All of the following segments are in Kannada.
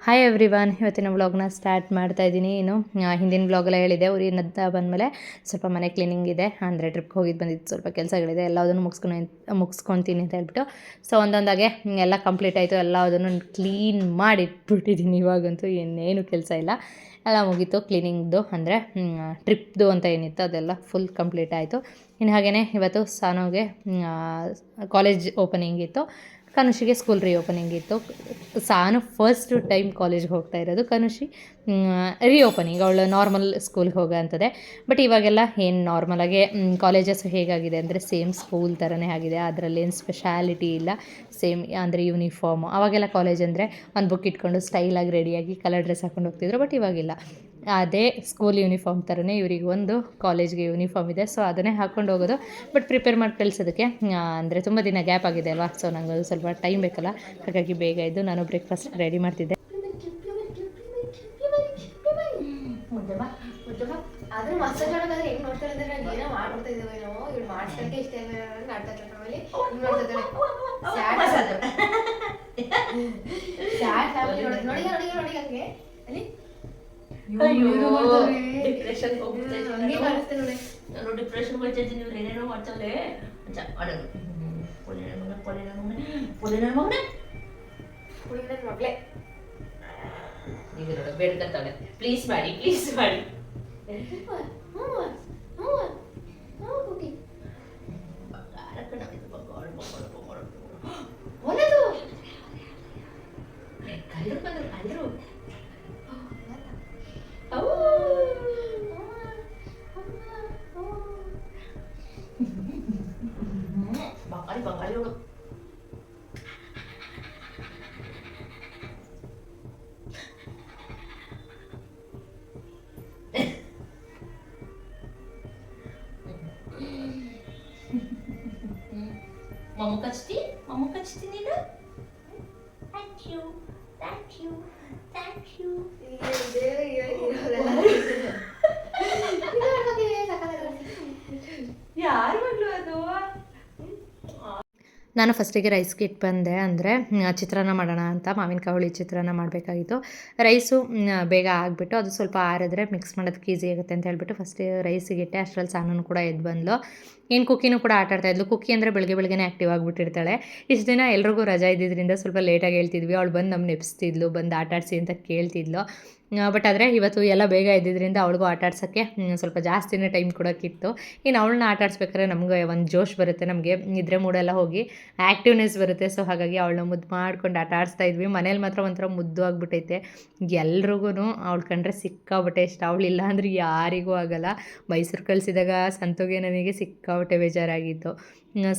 ಹಾಯ್ ಎವ್ರಿವನ್, ಇವತ್ತಿನ ವ್ಲಾಗ್ನ ಸ್ಟಾರ್ಟ್ ಮಾಡ್ತಾ ಇದ್ದೀನಿ. ಹಿಂದಿನ ವ್ಲಾಗೆಲ್ಲ ಹೇಳಿದೆ, ಊರಿನತ್ತ ಬಂದಮೇಲೆ ಸ್ವಲ್ಪ ಮನೆ ಕ್ಲೀನಿಂಗ್ ಇದೆ, ಅಂದರೆ ಟ್ರಿಪ್ಗೆ ಹೋಗಿದ್ದು ಬಂದಿದ್ದು ಸ್ವಲ್ಪ ಕೆಲಸಗಳಿದೆ, ಎಲ್ಲದನ್ನು ಮುಗಿಸ್ಕೊತೀನಿ ಅಂತ ಹೇಳ್ಬಿಟ್ಟು. ಸೊ ಒಂದೊಂದಾಗೆ ಎಲ್ಲ ಕಂಪ್ಲೀಟ್ ಆಯಿತು, ಎಲ್ಲದನ್ನು ಕ್ಲೀನ್ ಮಾಡಿ ಇಟ್ಬಿಟ್ಟಿದ್ದೀನಿ. ಇವಾಗಂತೂ ಇನ್ನೇನು ಕೆಲಸ ಇಲ್ಲ, ಎಲ್ಲ ಮುಗೀತು ಕ್ಲೀನಿಂಗ್ದು, ಅಂದರೆ ಟ್ರಿಪ್ದು ಅಂತ ಏನಿತ್ತು ಅದೆಲ್ಲ ಫುಲ್ ಕಂಪ್ಲೀಟ್ ಆಯಿತು. ಇನ್ನು ಹಾಗೆಯೇ ಇವತ್ತು ಸಾನುಗೆ ಕಾಲೇಜ್ ಓಪನಿಂಗ್ ಇತ್ತು, ಕನುಷಿಗೆ ಸ್ಕೂಲ್ ರೀಓಪನಿಂಗ್ ಇತ್ತು. ಸಾನು ಫಸ್ಟ್ ಟೈಮ್ ಕಾಲೇಜ್ಗೆ ಹೋಗ್ತಾ ಇರೋದು, ಕನುಷಿ ರೀಓಪನಿಂಗ್, ಅವಳು ನಾರ್ಮಲ್ ಸ್ಕೂಲ್ಗೆ ಹೋಗೋ ಅಂಥದ್ದೇ. ಬಟ್ ಇವಾಗೆಲ್ಲ ಏನು ನಾರ್ಮಲಾಗೆ ಕಾಲೇಜಸ್ ಹೇಗಾಗಿದೆ ಅಂದರೆ ಸೇಮ್ ಸ್ಕೂಲ್ ಥರನೇ ಆಗಿದೆ, ಅದರಲ್ಲೇನು ಸ್ಪೆಷಾಲಿಟಿ ಇಲ್ಲ. ಸೇಮ್ ಅಂದರೆ ಯೂನಿಫಾರ್ಮು. ಆವಾಗೆಲ್ಲ ಕಾಲೇಜ್ ಅಂದರೆ ಒಂದು ಬುಕ್ ಇಟ್ಕೊಂಡು ಸ್ಟೈಲಾಗಿ ರೆಡಿಯಾಗಿ ಕಲರ್ ಡ್ರೆಸ್ ಹಾಕೊಂಡು ಹೋಗ್ತಿದ್ರು, ಬಟ್ ಇವಾಗಿಲ್ಲ, ಅದೇ ಸ್ಕೂಲ್ ಯೂನಿಫಾರ್ಮ್ ಥರನೇ ಇವರಿಗೆ ಒಂದು ಕಾಲೇಜ್ಗೆ ಯೂನಿಫಾರ್ಮ್ ಇದೆ. ಸೊ ಅದನ್ನೇ ಹಾಕ್ಕೊಂಡು ಹೋಗೋದು. ಬಟ್ ಪ್ರಿಪೇರ್ ಮಾಡಿ ಕಳಿಸೋದಕ್ಕೆ ಅಂದರೆ ತುಂಬ ದಿನ ಗ್ಯಾಪ್ ಆಗಿದೆ ಅಲ್ವಾ, ಸೊ ನಂಗೆ ಅದು ಸ್ವಲ್ಪ ಟೈಮ್ ಬೇಕಲ್ಲ, ಹಾಗಾಗಿ ಬೇಗ ಇದ್ದು ನಾನು ಬ್ರೇಕ್ಫಾಸ್ಟ್ ರೆಡಿ ಮಾಡ್ತಿದ್ದೆ. ಡಿಪ್ರೆಷನ್ ಬರ್ತಿದ್ದೀನಿ, ಇವ್ರು ಏನೇನೋ ಮಾಡ್ತಾವಲೆ ಮಗಳೇ ಈಗ ಬೇಡ್ಕಂತಾಳೆ, ಪ್ಲೀಸ್ ಮಾಡಿ ಪ್ಲೀಸ್ ಮಾಡಿ. ಬಂಗಾಳಿ ಮಮ್ಮು ಕಚ್ತಿ ನೀನು. Thank you thank you thank you. ಯಾರು ಮಗಳು ಅದು? ನಾನು ಫಸ್ಟಿಗೆ ರೈಸ್ಗೆ ಇಟ್ಟು ಬಂದೆ, ಅಂದರೆ ಚಿತ್ರಾನ್ನ ಮಾಡೋಣ ಅಂತ, ಮಾವಿನಕಾಯಿ ಹುಳಿ ಚಿತ್ರಾನ್ನ ಮಾಡಬೇಕಾಗಿತ್ತು. ರೈಸು ಬೇಗ ಆಗಿಬಿಟ್ಟು ಅದು ಸ್ವಲ್ಪ ಆರಿದ್ರೆ ಮಿಕ್ಸ್ ಮಾಡೋದಕ್ಕೆ ಈಸಿ ಆಗುತ್ತೆ ಅಂತ ಹೇಳ್ಬಿಟ್ಟು ಫಸ್ಟ್ ರೈಸಿಗೆ ಇಟ್ಟೆ. ಅಷ್ಟರಲ್ಲಿ ಸಾನೂ ಕೂಡ ಎದ್ದು ಬಂದ್ಲು. ಏನು ಕುಕ್ಕಿನೂ ಕೂಡ ಆಟಾಡ್ತಾಯಿದ್ಲು. ಕುಕ್ಕಿ ಅಂದರೆ ಬೆಳಗ್ಗೆನೇ ಆ್ಯಕ್ಟಿವ್ ಆಗಿಬಿಟ್ಟಿರ್ತಾಳೆ. ಇಷ್ಟು ದಿನ ಎಲ್ರಿಗೂ ರಜಾ ಇದ್ದಿದ್ದರಿಂದ ಸ್ವಲ್ಪ ಲೇಟಾಗಿ ಹೇಳ್ತಿದ್ವಿ, ಅವಳು ಬಂದು ನಮ್ಮ ನೆಪ್ಸ್ತಿದ್ಲು, ಬಂದು ಆಟಾಡಿಸಿ ಅಂತ ಕೇಳ್ತಿದ್ಲು. ಬಟ್ ಆದರೆ ಇವತ್ತು ಎಲ್ಲ ಬೇಗ ಇದ್ದಿದ್ದರಿಂದ ಅವಳಿಗೂ ಆಟಾಡ್ಸೋಕ್ಕೆ ಸ್ವಲ್ಪ ಜಾಸ್ತಿನೇ ಟೈಮ್ ಕೊಡೋಕ್ಕಿತ್ತು. ಇನ್ನು ಅವಳನ್ನ ಆಟಾಡಿಸ್ಬೇಕಾದ್ರೆ ನಮಗೆ ಒಂದು ಜೋಶ್ ಬರುತ್ತೆ, ನಮಗೆ ನಿದ್ರೆ ಮೂಡೆಲ್ಲ ಹೋಗಿ ಆ್ಯಕ್ಟಿವ್ನೆಸ್ ಬರುತ್ತೆ. ಸೊ ಹಾಗಾಗಿ ಅವಳನ್ನ ಮುದ್ದು ಮಾಡ್ಕೊಂಡು ಆಟಾಡಿಸ್ತಾ ಇದ್ವಿ. ಮನೇಲಿ ಮಾತ್ರ ಒಂಥರ ಮುದ್ದು ಆಗಿಬಿಟ್ಟೈತೆ ಎಲ್ರಿಗೂ. ಅವಳು ಕಂಡ್ರೆ ಸಿಕ್ಕಾಬಿಟ್ಟೆ ಇಷ್ಟ, ಅವಳಿಲ್ಲ ಅಂದರೆ ಯಾರಿಗೂ ಆಗಲ್ಲ. ಮೈಸೂರು ಕಳಿಸಿದಾಗ ಸಂತೋಗೆ ನನಗೆ ಸಿಕ್ಕಾಬಿಟ್ಟೆ ಬೇಜಾರಾಗಿತ್ತು.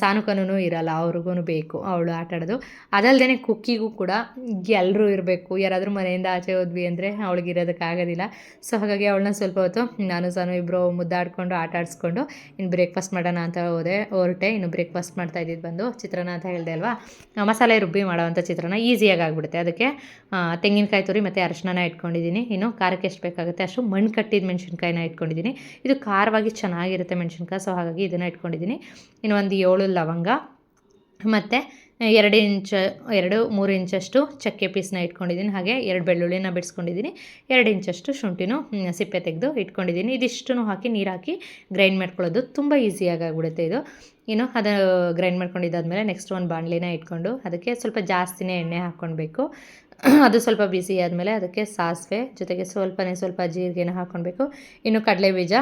ಸಾನುಕನೂ ಇರಲ್ಲ, ಅವ್ರಿಗೂ ಬೇಕು ಅವಳು ಆಟಾಡೋದು. ಅದಲ್ಲದೆ ಕುಕ್ಕಿಗೂ ಕೂಡ ಎಲ್ಲರೂ ಇರಬೇಕು. ಯಾರಾದರೂ ಮನೆಯಿಂದ ಆಚೆ ಹೋದ್ವಿ ಅಂದರೆ ಅವಳಿಗೆ ಇರೋದಕ್ಕಾಗೋದಿಲ್ಲ. ಸೊ ಹಾಗಾಗಿ ಅವಳನ್ನ ಸ್ವಲ್ಪ ಹೊತ್ತು ನಾನು ಸಾನು ಇಬ್ಬರು ಮುದ್ದಾಡಿಕೊಂಡು ಆಟಾಡಿಸ್ಕೊಂಡು ಇನ್ನು ಬ್ರೇಕ್ಫಾಸ್ಟ್ ಮಾಡೋಣ ಅಂತ ಹೊರಟೆ. ಇನ್ನು ಬ್ರೇಕ್ಫಾಸ್ಟ್ ಮಾಡ್ತಾ ಇದ್ದಿದ್ದು ಬಂದು ಚಿತ್ರಾನ್ನ ಅಂತ ಹೇಳಿದೆ ಅಲ್ವಾ, ಮಸಾಲೆ ರುಬ್ಬಿ ಮಾಡೋವಂಥ ಚಿತ್ರಾನ್ನ ಈಸಿಯಾಗಿ ಆಗಿಬಿಡುತ್ತೆ. ಅದಕ್ಕೆ ತೆಂಗಿನಕಾಯಿ ತುರಿ ಮತ್ತು ಅರಶಿನ ಇಟ್ಕೊಂಡಿದ್ದೀನಿ. ಇನ್ನು ಖಾರಕ್ಕೆ ಎಷ್ಟು ಬೇಕಾಗುತ್ತೆ ಅಷ್ಟು ಮಣ್ಣು ಕಟ್ಟಿದ ಮೆಣಸಿನ್ಕಾಯಿನ ಇಟ್ಕೊಂಡಿದ್ದೀನಿ. ಇದು ಖಾರವಾಗಿ ಚೆನ್ನಾಗಿರುತ್ತೆ ಮೆಣಸಿನ್ಕಾಯಿ, ಸೊ ಹಾಗಾಗಿ ಇದನ್ನು ಇಟ್ಕೊಂಡಿದ್ದೀನಿ. ಇನ್ನು ಒಂದು 7 ಲವಂಗ ಮತ್ತು 2-3 ಇಂಚಷ್ಟು ಚಕ್ಕೆ ಪೀಸ್ನ ಇಟ್ಕೊಂಡಿದ್ದೀನಿ. ಹಾಗೆ 2 ಬೆಳ್ಳುಳ್ಳಿನ ಬಿಡಿಸ್ಕೊಂಡಿದ್ದೀನಿ. 2 ಇಂಚಷ್ಟು ಶುಂಠಿನೂ ಸಿಪ್ಪೆ ತೆಗೆದು ಇಟ್ಕೊಂಡಿದ್ದೀನಿ. ಇದಿಷ್ಟನ್ನು ಹಾಕಿ ನೀರು ಹಾಕಿ ಗ್ರೈಂಡ್ ಮಾಡ್ಕೊಳ್ಳೋದು, ತುಂಬ ಈಸಿಯಾಗಿ ಆಗಿಬಿಡುತ್ತೆ ಇದು. ಇನ್ನು ಅದು ಗ್ರೈಂಡ್ ಮಾಡ್ಕೊಂಡಿದ್ದಾದಮೇಲೆ ನೆಕ್ಸ್ಟ್ ಒಂದು ಬಾಣಲಿನ ಇಟ್ಕೊಂಡು ಅದಕ್ಕೆ ಸ್ವಲ್ಪ ಜಾಸ್ತಿನೇ ಎಣ್ಣೆ ಹಾಕ್ಕೊಳ್ಬೇಕು. ಅದು ಸ್ವಲ್ಪ ಬಿಸಿ ಆದಮೇಲೆ ಅದಕ್ಕೆ ಸಾಸಿವೆ ಜೊತೆಗೆ ಸ್ವಲ್ಪ ಜೀರಿಗೆನ ಹಾಕ್ಕೊಳ್ಬೇಕು. ಇನ್ನು ಕಡಲೆಬೀಜ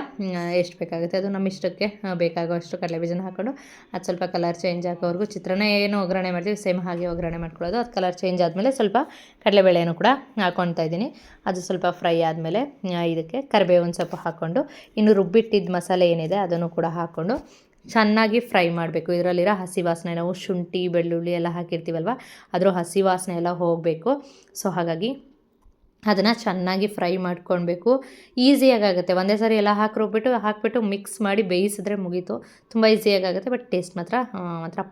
ಎಷ್ಟು ಬೇಕಾಗುತ್ತೆ ಅದು ನಮ್ಮ ಇಷ್ಟಕ್ಕೆ ಬೇಕಾಗೋಷ್ಟು ಕಡಲೆಬೀಜನ ಹಾಕ್ಕೊಂಡು ಅದು ಸ್ವಲ್ಪ ಕಲರ್ ಚೇಂಜ್ ಆಗೋವರೆಗೂ ಚಿತ್ರಾನ್ನ ಏನು ಒಗ್ಗರಣೆ ಮಾಡ್ತೀವಿ ಸೇಮ್ ಹಾಗೆ ಒಗ್ಗರಣೆ ಮಾಡ್ಕೊಳ್ಳೋದು. ಅದು ಕಲರ್ ಚೇಂಜ್ ಆದಮೇಲೆ ಸ್ವಲ್ಪ ಕಡಲೆಬೇಳೆನೂ ಕೂಡ ಹಾಕ್ಕೊಳ್ತಾ ಇದ್ದೀನಿ. ಅದು ಸ್ವಲ್ಪ ಫ್ರೈ ಆದಮೇಲೆ ಇದಕ್ಕೆ ಕರಿಬೇವು ಸ್ವಲ್ಪ ಹಾಕ್ಕೊಂಡು ಇನ್ನು ರುಬ್ಬಿಟ್ಟಿದ್ದ ಮಸಾಲೆ ಏನಿದೆ ಅದನ್ನು ಕೂಡ ಹಾಕ್ಕೊಂಡು ಚೆನ್ನಾಗಿ ಫ್ರೈ ಮಾಡಬೇಕು. ಇದರಲ್ಲಿರೋ ಹಸಿ ವಾಸನೆ, ನಾವು ಶುಂಠಿ ಬೆಳ್ಳುಳ್ಳಿ ಎಲ್ಲ ಹಾಕಿರ್ತೀವಲ್ವ, ಅದರ ಹಸಿ ವಾಸನೆ ಎಲ್ಲ ಹೋಗಬೇಕು. ಸೊ ಹಾಗಾಗಿ ಅದನ್ನು ಚೆನ್ನಾಗಿ ಫ್ರೈ ಮಾಡ್ಕೊಳ್ಬೇಕು. ಈಸಿಯಾಗಿ ಆಗುತ್ತೆ. ಒಂದೇ ಸಾರಿ ಎಲ್ಲ ಹಾಕಿಬಿಟ್ಟು ಮಿಕ್ಸ್ ಮಾಡಿ ಬೇಯಿಸಿದ್ರೆ ಮುಗೀತು. ತುಂಬ ಈಸಿಯಾಗಿ ಆಗುತ್ತೆ. ಬಟ್ ಟೇಸ್ಟ್ ಮಾತ್ರ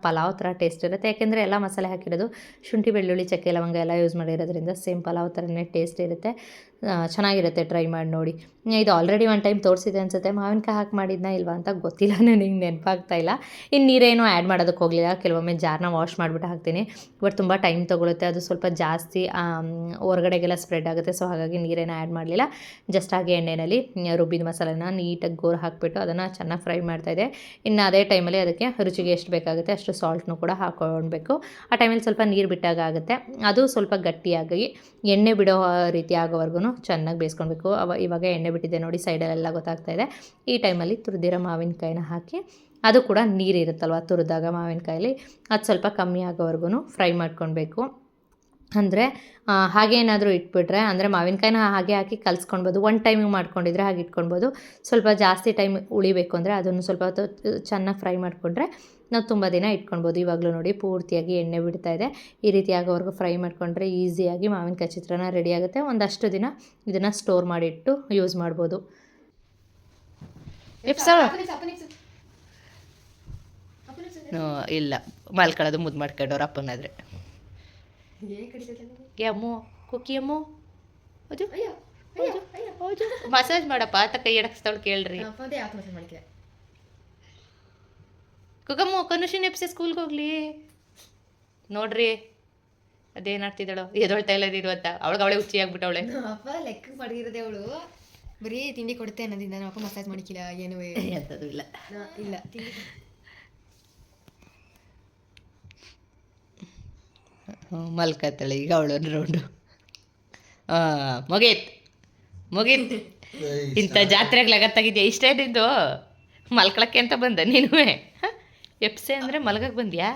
ಪಲಾವ್ ಥರ ಟೇಸ್ಟ್ ಇರುತ್ತೆ. ಯಾಕೆಂದರೆ ಎಲ್ಲ ಮಸಾಲೆ ಹಾಕಿರೋದು ಶುಂಠಿ, ಬೆಳ್ಳುಳ್ಳಿ, ಚಕ್ಕೆ, ಲವಂಗ ಎಲ್ಲ ಯೂಸ್ ಮಾಡಿರೋದ್ರಿಂದ ಸೇಮ್ ಪಲಾವ್ ಥರನೇ ಟೇಸ್ಟ್ ಇರುತ್ತೆ. ಚೆನ್ನಾಗಿರುತ್ತೆ, ಟ್ರೈ ಮಾಡಿ ನೋಡಿ. ಇದು ಆಲ್ರೆಡಿ ಒನ್ ಟೈಮ್ ತೋರಿಸಿದೆ ಅನಿಸುತ್ತೆ. ಮಾವಿನಕಾಯಿ ಹಾಕಿ ಮಾಡಿದ್ನಾ ಇಲ್ವಾ ಅಂತ ಗೊತ್ತಿಲ್ಲ, ನನಗೆ ನೆನಪಾಗ್ತಾ ಇಲ್ಲ. ಇನ್ನು ನೀರೇನೂ ಆ್ಯಡ್ ಮಾಡೋದಕ್ಕೆ ಹೋಗಲಿಲ್ಲ. ಕೆಲವೊಮ್ಮೆ ಜಾರನ್ನ ವಾಶ್ ಮಾಡಿಬಿಟ್ಟು ಹಾಕ್ತೀನಿ. ಬಟ್ ತುಂಬ ಟೈಮ್ ತೊಗೊಳುತ್ತೆ, ಅದು ಸ್ವಲ್ಪ ಜಾಸ್ತಿ ಹೊರಗಡೆಗೆಲ್ಲ ಸ್ಪ್ರೆಡ್ ಆಗುತ್ತೆ. ಸೊ ಹಾಗಾಗಿ ನೀರೇನು ಆ್ಯಡ್ ಮಾಡಲಿಲ್ಲ. ಜಸ್ಟ್ ಹಾಗೆ ಎಣ್ಣೆಯಲ್ಲಿ ರುಬ್ಬಿದ ಮಸಾಲೆನ ನೀಟಾಗಿ ಗೋರು ಹಾಕಿಬಿಟ್ಟು ಅದನ್ನು ಚೆನ್ನಾಗಿ ಫ್ರೈ ಮಾಡ್ತಾಯಿದ್ದೆ. ಇನ್ನು ಅದೇ ಟೈಮಲ್ಲಿ ಅದಕ್ಕೆ ರುಚಿಗೆ ಎಷ್ಟು ಬೇಕಾಗುತ್ತೆ ಅಷ್ಟು ಸಾಲ್ಟ್ನೂ ಕೂಡ ಹಾಕ್ಕೊಳ್ಬೇಕು. ಆ ಟೈಮಲ್ಲಿ ಸ್ವಲ್ಪ ನೀರು ಬಿಟ್ಟಾಗ ಆಗುತ್ತೆ. ಅದು ಸ್ವಲ್ಪ ಗಟ್ಟಿಯಾಗಿ ಎಣ್ಣೆ ಬಿಡೋ ರೀತಿ ಆಗೋವರೆಗೂ ಚೆನ್ನಾಗಿ ಬೇಯಿಸ್ಕೊಳ್ಬೇಕು. ಇವಾಗ ಎಣ್ಣೆ ಬಿಟ್ಟಿದೆ ನೋಡಿ, ಸೈಡಲ್ಲೆಲ್ಲ ಗೊತ್ತಾಗ್ತಾ ಇದೆ. ಈ ಟೈಮಲ್ಲಿ ತುರಿದಿರೋ ಮಾವಿನಕಾಯಿನ ಹಾಕಿ, ಅದು ಕೂಡ ನೀರಿರುತ್ತಲ್ವ ತುರಿದಾಗ ಮಾವಿನಕಾಯಲ್ಲಿ, ಅದು ಸ್ವಲ್ಪ ಕಮ್ಮಿ ಆಗೋವರೆಗೂ ಫ್ರೈ ಮಾಡ್ಕೊಳ್ಬೇಕು. ಅಂದರೆ ಹಾಗೆ ಏನಾದರೂ ಇಟ್ಬಿಟ್ರೆ, ಅಂದರೆ ಮಾವಿನಕಾಯಿನ ಹಾಗೆ ಹಾಕಿ ಕಲಿಸ್ಕೊಳ್ಬೋದು. ಒನ್ ಟೈಮಿಗೆ ಮಾಡ್ಕೊಂಡಿದ್ರೆ ಹಾಗೆ ಇಟ್ಕೊಳ್ಬೋದು. ಸ್ವಲ್ಪ ಜಾಸ್ತಿ ಟೈಮ್ ಉಳಿಬೇಕು ಅಂದರೆ ಅದನ್ನು ಸ್ವಲ್ಪ ಹೊತ್ತು ಚೆನ್ನಾಗಿ ಫ್ರೈ ಮಾಡಿಕೊಂಡ್ರೆ ನಾವು ತುಂಬ ದಿನ ಇಟ್ಕೊಳ್ಬೋದು. ಇವಾಗಲೂ ನೋಡಿ ಪೂರ್ತಿಯಾಗಿ ಎಣ್ಣೆ ಬಿಡ್ತಾ ಇದೆ. ಈ ರೀತಿ ಆಗೋವರೆಗೂ ಫ್ರೈ ಮಾಡಿಕೊಂಡ್ರೆ ಈಸಿಯಾಗಿ ಮಾವಿನಕಾಯಿ ಚಿತ್ರಾನ್ನ ರೆಡಿ ಆಗುತ್ತೆ. ಒಂದಷ್ಟು ದಿನ ಇದನ್ನು ಸ್ಟೋರ್ ಮಾಡಿಟ್ಟು ಯೂಸ್ ಮಾಡ್ಬೋದು. ಇಲ್ಲ ಮಲ್ಕೊಳ್ಳೋದು ಮುದ್ದು ಮಾಡ್ಕೊಂಡವ್ರು ಅಪ್ಪನಾದ್ರೆ ಅಮ್ಮು ಕುಕ್ಕಿ ಅಮ್ಮು ಹೌದು ಹೌದು ಮಸಾಜ್ ಮಾಡಪ್ಪ ಆತ ಕೈ ಎಡಕ್ಸ್ತಾವಳು ಕೇಳ್ರಿ. ಕುಕ್ಕಮ್ಮ ಕನುಷಿನ ಎಪ್ಸಿ ಸ್ಕೂಲ್ಗೆ ಹೋಗ್ಲಿ ನೋಡ್ರಿ ಅದೇನಾಡ್ತಿದ್ದಾಳೋ ಎದೊಳ್ತಾ ಇಲ್ಲ ಇದು ಅಂತ ಅವಳೆ ಹುಚ್ಚಿ ಆಗ್ಬಿಟ್ಟವಳೆ. ಅಪ್ಪ ಲೆಕ್ಕ ಪಡೆದಿರೋದೆ ಅವಳು ಬರೀ ತಿಂಡಿ ಕೊಡುತ್ತೆ ಅನ್ನೋದಿಂದ ನಮ್ಮ ಅಪ್ಪ ಮಸಾಜ್ ಮಾಡಿಕ್ಕಿಲ್ಲ, ಏನೂ ಎಂಥದ್ದು ಇಲ್ಲ ಇಲ್ಲ. ತಿಂಡಿ ಮಲ್ಕತ್ತಾಳೆ ಈಗ ಅವಳು ರೌಂಡು. ಮುಗೀತ್ ಇಂಥ ಜಾತ್ರೆಗೆ ಲಗತ್ತಾಗಿದ್ಯಾ? ಇಷ್ಟೇ ನಿಂದು ಮಲ್ಕೊಳಕ್ಕೆ ಅಂತ ಬಂದ ನೀನು? ಎಪ್ಸೆ ಅಂದರೆ ಮಲ್ಗಕ್ಕೆ ಬಂದ್ಯಾ?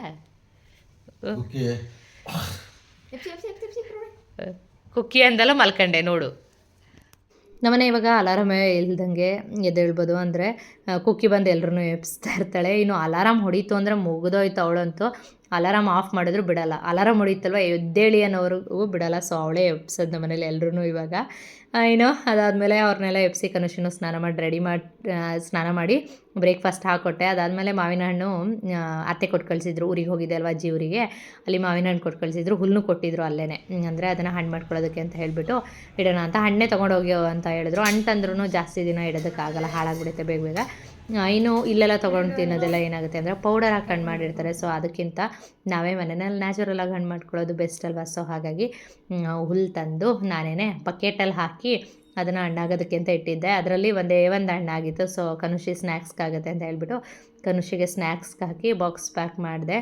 ಕುಕ್ಕಿ ಅಂದಲ್ಲ ಮಲ್ಕಂಡೆ ನೋಡು. ನಮ್ಮನೆ ಇವಾಗ ಅಲಾರಾಮೇ ಇಲ್ದಂಗೆ ಎದ್ದೇಳ್ಬೋದು. ಅಂದರೆ ಕುಕ್ಕಿ ಬಂದು ಎಲ್ಲರೂ ಎಬ್ಸ್ತಾ ಇರ್ತಾಳೆ. ಇನ್ನು ಅಲಾರಾಮ್ ಹೊಡೀತು ಅಂದರೆ ಮುಗಿದೋಯ್ತು ಅವಳಂತೂ. ಅಲಾರಾಮ್ ಆಫ್ ಮಾಡಿದ್ರು ಬಿಡಲ್ಲ. ಅಲಾರಾಮ್ ಹೊಡೀತಲ್ವ ಎದ್ದೇಳಿ ಅನ್ನೋವ್ರಿಗೂ ಬಿಡಲ್ಲ. ಸೊ ಅವಳೇ ಎಬ್ಸೋದು ನಮ್ಮನೇಲಿ ಎಲ್ಲರೂ ಇವಾಗ. ಏನೋ ಅದಾದಮೇಲೆ ಅವ್ರನ್ನೆಲ್ಲ ಎಬ್ಸಿ ಕನುಷಿನೂ ಸ್ನಾನ ಮಾಡಿ ಬ್ರೇಕ್ಫಾಸ್ಟ್ ಹಾಕ್ಕೊಟ್ಟೆ. ಅದಾದಮೇಲೆ ಮಾವಿನ ಹಣ್ಣು ಅತ್ತೆ ಕೊಟ್ಟು ಕಳಿಸಿದ್ರು. ಊರಿಗೆ ಹೋಗಿದ್ದೆ ಅಲ್ವ ಅಜ್ಜಿ ಊರಿಗೆ, ಅಲ್ಲಿ ಮಾವಿನ ಹಣ್ಣು ಕೊಟ್ಟು ಕಳಿಸಿದ್ರು. ಹುಲ್ಲು ಕೊಟ್ಟಿದ್ರು ಅಲ್ಲೇ, ಅಂದರೆ ಅದನ್ನು ಹಣ್ಣು ಮಾಡ್ಕೊಳ್ಳೋದಕ್ಕೆ ಅಂತ ಹೇಳಿಬಿಟ್ಟು ಇಡೋಣ ಅಂತ. ಹಣ್ಣೇ ತೊಗೊಂಡೋಗ್ಯೋ ಅಂತ ಹೇಳಿದ್ರು. ಹಣ್ಣು ತಂದ್ರೂ ಜಾಸ್ತಿ ದಿನ ಇಡೋದಕ್ಕಾಗಲ್ಲ, ಹಾಳಾಗ್ಬಿಡುತ್ತೆ ಬೇಗ. ಇನ್ನು ಇಲ್ಲೆಲ್ಲ ತೊಗೊಂಡು ತಿನ್ನೋದೆಲ್ಲ ಏನಾಗುತ್ತೆ ಅಂದರೆ ಪೌಡರ್ ಹಾಕಿ ಹಣ್ಣು ಮಾಡಿರ್ತಾರೆ. ಸೊ ಅದಕ್ಕಿಂತ ನಾವೇ ಮನೆಯಲ್ಲಿ ನ್ಯಾಚುರಲಾಗಿ ಹಣ್ಣು ಮಾಡ್ಕೊಳ್ಳೋದು ಬೆಸ್ಟ್ ಅಲ್ವಾ. ಸೊ ಹಾಗಾಗಿ ಹುಲ್ಲು ತಂದು ನಾನೇ ಬಕೆಟಲ್ಲಿ ಹಾಕಿ ಅದನ್ನು ಹಣ್ಣಾಗೋದಕ್ಕೆ ಅಂತ ಇಟ್ಟಿದ್ದೆ. ಅದರಲ್ಲಿ ಒಂದೇ ಒಂದು ಹಣ್ಣಾಗಿತ್ತು. ಸೊ ಕನುಷಿ ಸ್ನ್ಯಾಕ್ಸ್ಗಾಗುತ್ತೆ ಅಂತ ಹೇಳ್ಬಿಟ್ಟು ಕನುಷಿಗೆ ಸ್ನ್ಯಾಕ್ಸ್ಗೆ ಹಾಕಿ ಬಾಕ್ಸ್ ಪ್ಯಾಕ್ ಮಾಡಿದೆ.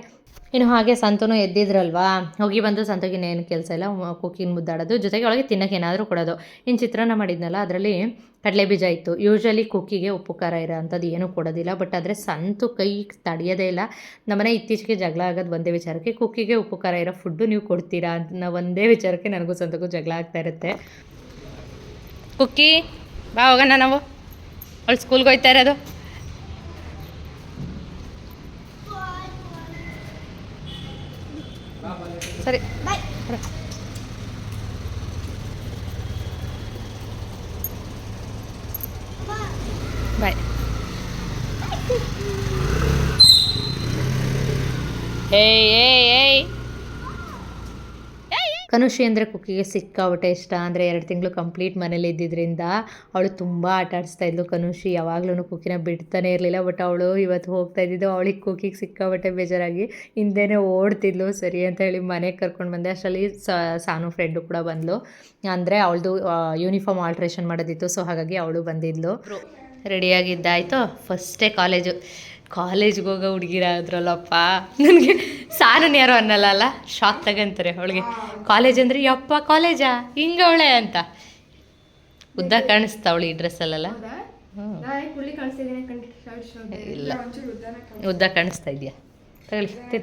ಇನ್ನು ಹಾಗೆ ಸಂತೂ ಎದ್ದಿದ್ರಲ್ವಾ, ಹೋಗಿ ಬಂದು ಸಂತೋಗಿನ್ನೇನು ಕೆಲಸ ಇಲ್ಲ, ಕುಕ್ಕಿನ ಮುದ್ದಾಡೋದು, ಜೊತೆಗೆ ಒಳಗೆ ತಿನ್ನೋಕೆ ಏನಾದರೂ ಕೊಡೋದು. ಇನ್ನು ಚಿತ್ರಾನ್ನ ಮಾಡಿದ್ನಲ್ಲ ಅದರಲ್ಲಿ ಕಡಲೆ ಬೀಜ ಇತ್ತು. ಯೂಶ್ವಲಿ ಕುಕ್ಕಿಗೆ ಉಪ್ಪು ಖಾರ ಇರೋ ಅಂಥದ್ದು ಏನೂ ಕೊಡೋದಿಲ್ಲ. ಬಟ್ ಆದರೆ ಸಂತು ಕೈ ತಡೆಯೋದೇ ಇಲ್ಲ. ನಮ್ಮನೆ ಇತ್ತೀಚೆಗೆ ಜಗಳ ಆಗೋದು ಒಂದೇ ವಿಚಾರಕ್ಕೆ, ಕುಕ್ಕಿಗೆ ಉಪ್ಪು ಖಾರ ಇರೋ ಫುಡ್ಡು ನೀವು ಕೊಡ್ತೀರಾ ಅಂತ ಒಂದೇ ವಿಚಾರಕ್ಕೆ ನನಗೂ ಸಂತಗೂ ಜಗಳ ಆಗ್ತಾ ಇರುತ್ತೆ. ಕುಕ್ಕಿ ಬಾ ಹೋಗೋಣ ನಾವು, ಅವಳು ಸ್ಕೂಲ್ಗೆ ಹೋಗ್ತಾ ಇರೋದು. ಸರಿ ಬಾಯ್ ಬಾಯ್. ಕನುಷಿ ಅಂದರೆ ಕುಕ್ಕಿಗೆ ಸಿಕ್ಕಾಬಿಟ್ಟೆ ಇಷ್ಟ. ಅಂದರೆ 2 ತಿಂಗಳು ಕಂಪ್ಲೀಟ್ ಮನೇಲಿ ಇದ್ದಿದ್ದರಿಂದ ಅವಳು ತುಂಬ ಆಟ ಆಡಿಸ್ತಾ ಇದ್ಲು. ಕನುಷಿ ಯಾವಾಗ್ಲೂ ಕುಕ್ಕಿನ ಬಿಡ್ತಾನೆ ಇರಲಿಲ್ಲ. ಬಟ್ ಅವಳು ಇವತ್ತು ಹೋಗ್ತಾ ಇದ್ದಿದ್ದು ಅವಳಿಗೆ ಕುಕ್ಕಿಗೆ ಸಿಕ್ಕಾಬಿಟ್ಟೆ ಬೇಜಾರಾಗಿ ಹಿಂದೆನೇ ಓಡ್ತಿದ್ಲು. ಸರಿ ಅಂತ ಹೇಳಿ ಮನೆಗೆ ಕರ್ಕೊಂಡು ಬಂದೆ. ಅಷ್ಟರಲ್ಲಿ ಸಾನು ಫ್ರೆಂಡು ಕೂಡ ಬಂದಳು. ಅಂದರೆ ಅವಳದು ಯೂನಿಫಾರ್ಮ್ ಆಲ್ಟ್ರೇಷನ್ ಮಾಡೋದಿತ್ತು. ಸೊ ಹಾಗಾಗಿ ಅವಳು ಬಂದಿದ್ಲು. ರೆಡಿಯಾಗಿದ್ದಾಯಿತು. ಫಸ್ಟೇ ಕಾಲೇಜ್ಗೆ ಹೋಗೋ ಹುಡುಗಿರಾದ್ರಲ್ಲಪ್ಪ. ನನಗೆ ಸಾರನ್ ಯಾರೋ ಅನ್ನಲ್ಲ, ಶಾಕ್ ತಗಂತಾರೆ ಅವಳಿಗೆ. ಕಾಲೇಜ್ ಅಂದರೆ ಯಪ್ಪ ಕಾಲೇಜಾ ಹಿಂಗವಳೆ ಅಂತ. ಉದ್ದ ಕಾಣಿಸ್ತಾ ಅವಳು ಈ ಡ್ರೆಸ್ಸಲ್ಲೆಲ್ಲ? ಇಲ್ಲ, ಉದ್ದ ಕಾಣಿಸ್ತಾ ಇದೆಯಾ? ತಗೊಳ್ಳಿ